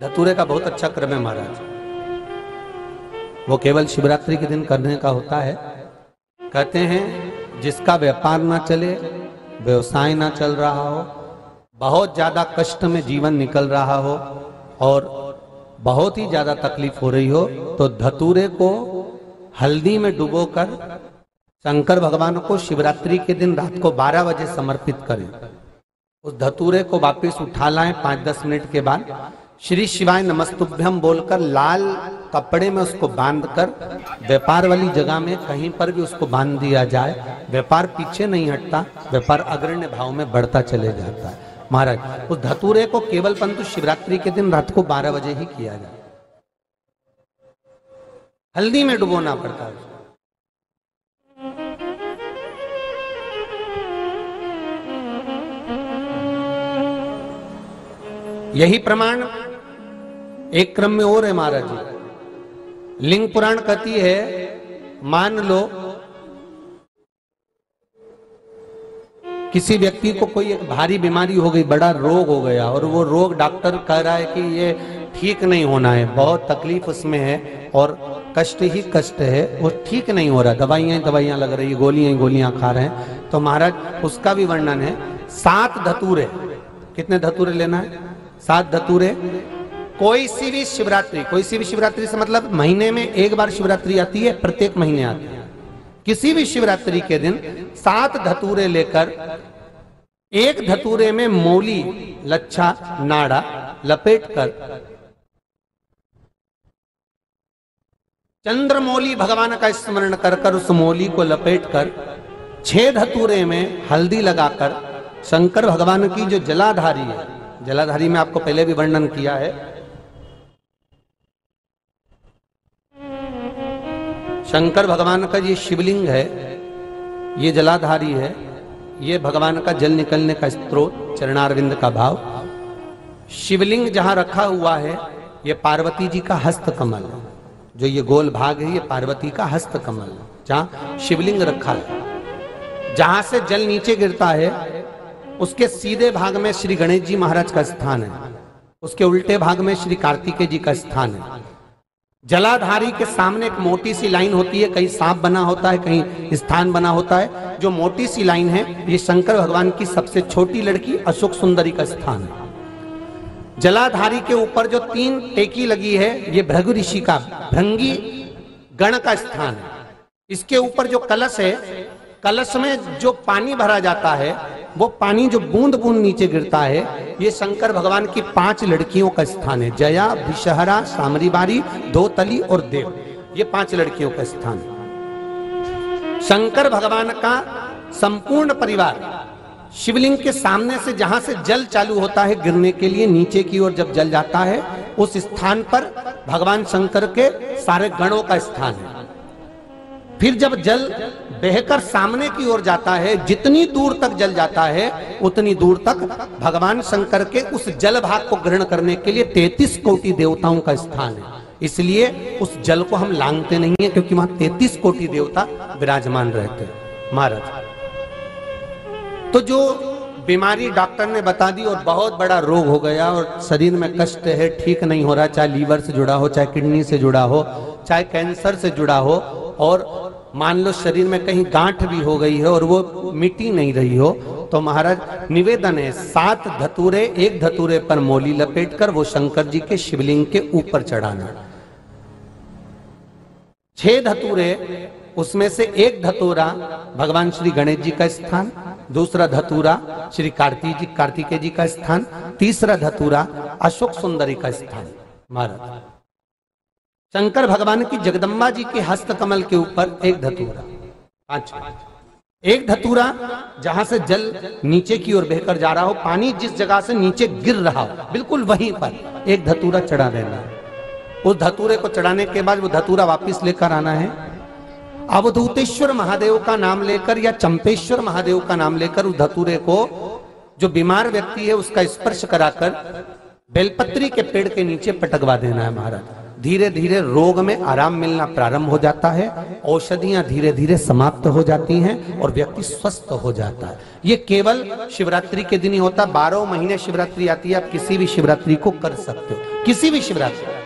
धतूरे का बहुत अच्छा क्रम है महाराज। वो केवल शिवरात्रि के दिन करने का होता है। कहते हैं जिसका व्यापार ना चले, व्यवसाय ना चल रहा हो, बहुत ज्यादा कष्ट में जीवन निकल रहा हो और बहुत ही ज्यादा तकलीफ हो रही हो, तो धतूरे को हल्दी में डुबोकर शंकर भगवान को शिवरात्रि के दिन रात को 12 बजे समर्पित करें। उस धतूरे को वापस उठा लाएं 5-10 मिनट के बाद, श्री शिवाय नमस्तुभ्यम बोलकर लाल कपड़े में उसको बांधकर व्यापार वाली जगह में कहीं पर भी उसको बांध दिया जाए। व्यापार पीछे नहीं हटता, व्यापार अग्रण्य भाव में बढ़ता चले जाता है। महाराज उस धतूरे को केवल परंतु शिवरात्रि के दिन रात को 12 बजे ही किया जाए, हल्दी में डुबोना पड़ता है। यही प्रमाण एक क्रम में और है महाराज जी। लिंग पुराण कहती है, मान लो किसी व्यक्ति को कोई एक भारी बीमारी हो गई, बड़ा रोग हो गया और वो रोग डॉक्टर कह रहा है कि ये ठीक नहीं होना है, बहुत तकलीफ उसमें है और कष्ट ही कष्ट है, वो ठीक नहीं हो रहा, दवाइयां लग रही, गोलियां खा रहे हैं। तो महाराज उसका भी वर्णन है। 7 धतूरे, कितने धतूरे लेना है? 7 धतूरे। कोई सी भी शिवरात्रि से मतलब महीने में एक बार शिवरात्रि आती है, प्रत्येक महीने आती है। किसी भी शिवरात्रि के दिन 7 धतूरे लेकर, एक धतूरे में मौली, लच्छा, नाड़ा लपेटकर चंद्रमौली भगवान का स्मरण कर उस मौली को लपेटकर 6 धतूरे में हल्दी लगाकर शंकर भगवान की जो जलाधारी है, जलाधारी में आपको पहले भी वर्णन किया है, शंकर भगवान का ये शिवलिंग है, ये जलाधारी है, ये भगवान का जल निकलने का स्त्रोत, चरणारविंद का भाव। शिवलिंग जहां रखा हुआ है ये पार्वती जी का हस्त कमल है, जो ये गोल भाग है ये पार्वती का हस्त कमल है, जहां शिवलिंग रखा है। जहां से जल नीचे गिरता है उसके सीधे भाग में श्री गणेश जी महाराज का स्थान है, उसके उल्टे भाग में श्री कार्तिकेय जी का स्थान है। जलाधारी के सामने एक मोटी सी लाइन होती है, कहीं सांप बना होता है, कहीं स्थान बना होता है। जो मोटी सी लाइन है ये शंकर भगवान की सबसे छोटी लड़की अशोक सुंदरी का स्थान है। जलाधारी के ऊपर जो 3 टेकी लगी है ये भृगु ऋषि का, भृंगी गण का स्थान है। इसके ऊपर जो कलश है, कलश में जो पानी भरा जाता है, वो पानी जो बूंद बूंद नीचे गिरता है, ये शंकर भगवान की 5 लड़कियों का स्थान है। जया, विषहरा, सामरीबारी, धोतली और देव, ये 5 लड़कियों का स्थान है। शंकर भगवान का संपूर्ण परिवार शिवलिंग के सामने से, जहां से जल चालू होता है गिरने के लिए नीचे की ओर, जब जल जाता है उस स्थान पर भगवान शंकर के सारे गणों का स्थान है। फिर जब जल बहकर सामने की ओर जाता है, जितनी दूर तक जल जाता है उतनी दूर तक भगवान शंकर के उस जल भाग को ग्रहण करने के लिए 33 कोटि देवताओं का स्थान है। इसलिए उस जल को हम लांघते नहीं है, क्योंकि वहां 33 कोटि देवता विराजमान रहते हैं महाराज। तो जो बीमारी डॉक्टर ने बता दी और बहुत बड़ा रोग हो गया और शरीर में कष्ट है, ठीक नहीं हो रहा, चाहे लीवर से जुड़ा हो, चाहे किडनी से जुड़ा हो, चाहे कैंसर से जुड़ा हो, और मान लो शरीर में कहीं गांठ भी हो गई है और वो मिटी नहीं रही हो, तो महाराज निवेदन है 7 धतूरे, एक धतूरे पर मौली लपेटकर वो शंकर जी के शिवलिंग के ऊपर चढ़ाना। 6 धतूरे, उसमें से एक धतूरा भगवान श्री गणेश जी का स्थान, दूसरा धतूरा श्री कार्तिकेय जी का स्थान, तीसरा धतूरा अशोक सुंदरी का स्थान। महाराज शंकर भगवान की जगदम्बा जी के हस्त कमल के ऊपर एक धतूरा, 5, एक धतूरा जहां से जल नीचे की ओर बहकर जा रहा हो, पानी जिस जगह से नीचे गिर रहा हो बिल्कुल वहीं पर एक धतूरा चढ़ा देना है। उस धतूरे को चढ़ाने के बाद वो धतूरा वापस लेकर आना है। अवधूतेश्वर महादेव का नाम लेकर या चंपेश्वर महादेव का नाम लेकर उस धतूरे को, जो बीमार व्यक्ति है उसका स्पर्श कराकर बेलपत्री के पेड़ के नीचे पटकवा देना है महाराज। धीरे धीरे रोग में आराम मिलना प्रारंभ हो जाता है, औषधियां धीरे धीरे समाप्त हो जाती हैं और व्यक्ति स्वस्थ हो जाता है। ये केवल शिवरात्रि के दिन ही होता। 12 महीने शिवरात्रि आती है, आप किसी भी शिवरात्रि को कर सकते हो, किसी भी शिवरात्रि।